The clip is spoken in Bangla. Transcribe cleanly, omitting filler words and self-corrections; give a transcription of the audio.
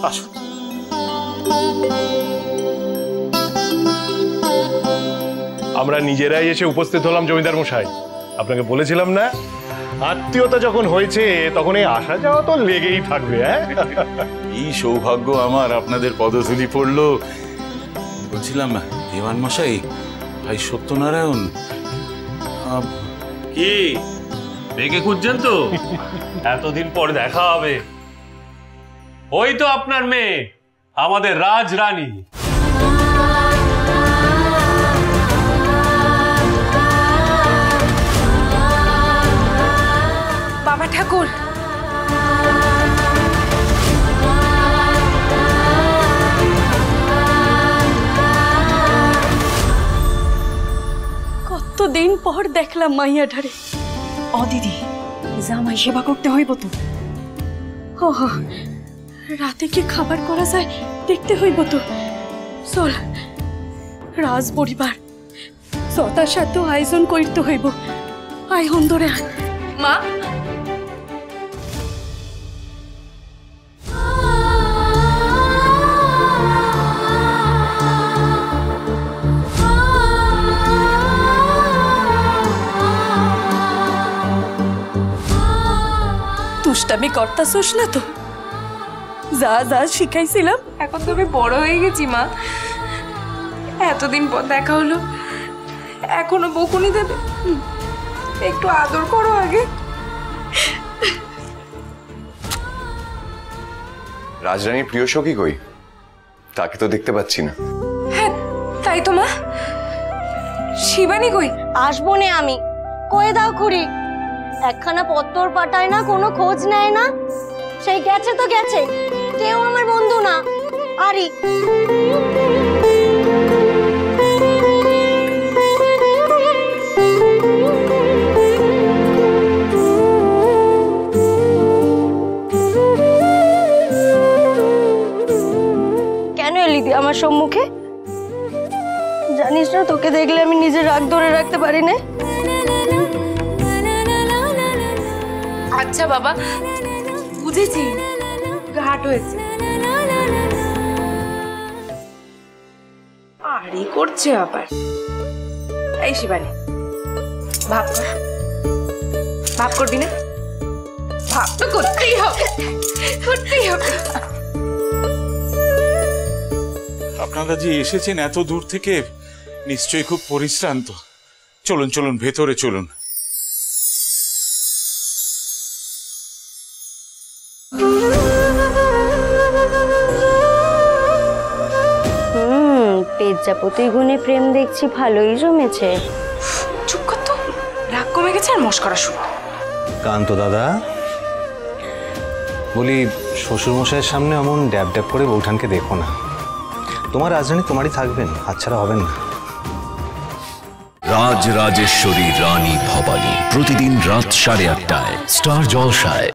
আসুন। আমরা নিজেরাই এসে উপস্থিত হলাম জমিদার মশাই। আপনাকে বলেছিলাম না, আত্মীয়তা যখন হয়েছে তখন এই আসা যাওয়া তো লেগেই থাকবে। এই সৌভাগ্য আমার আপনাদের পদধূলি পড়লো। বলছিলাম দেওয়ান মশাই, ভাই সত্যনারায়ণ কি মেয়েকে খুঁজছেন তো? এতদিন পর দেখা হবে। ওই তো আপনার মেয়ে, আমাদের রাজরানী। বাবা ঠাকুর, কতদিন পর দেখলাম মাইয়াটারে। ও দিদি, জামাই সেবা করতে হইব তো। ও রাতে কি খাবার করা যায় দেখতে হইব তো। চল, রাজ পরিবার সতার সাথে আয়োজন করতে হইব। আয় হন্দরে মা, দুষ্টামি করতাছোস না তো? যা যা শিখাইছিলাম। এখন তো আমি বড় হয়ে গেছি মা। এতদিন পর দেখা হলো, এখনো বকুনি দেবে? একটু আদর করো আগে। রাজরানীর প্রিয় সখী কই? তাকে তো দেখতে পাচ্ছি না। হ্যাঁ তাই তো মা। শিবানী কই? আসবো নে আমি। কয়ে দাও খুড়ি, একখানা পত্তর পাঠায় না, কোনো খোঁজ নেয় না। সেই গেছে তো গেছে, কেউ আমার বন্ধু না। আরি কেন এলি দি আমার সম্মুখে? জানিস না, তোকে দেখলে আমি নিজের রাগ ধরে রাখতে পারি না। আচ্ছা বাবা, বুঝেছি, ঘাট হয়েছে। আরে করছে আবার। এই শিবানী, ভাব কর। ভাব করবি না? ভাব তো করতেই হবে, করতেই হবে। আপনারা যে এসেছেন এত দূর থেকে, নিশ্চয়ই খুব পরিশ্রান্ত। চলুন চলুন, ভেতরে চলুন। পেজ্জাপতির গুণে প্রেম দেখছি ভালোই জমেছে। চুপ কর তো, রাগ কমে গেছে আর মস্করা শুরু। কান্ত দাদা, বলি শ্বশুরমশাইয়ের সামনে অমন ড্যাব ড্যাব করে বৌঠানকে দেখো না। তোমার রাজরানী তোমারই থাকবেন, হাতছাড়া হবেন না। রাজ রাজেশ্বরী রানী ভবানী, প্রতিদিন রাত 8:30টায় স্টার জলসায়।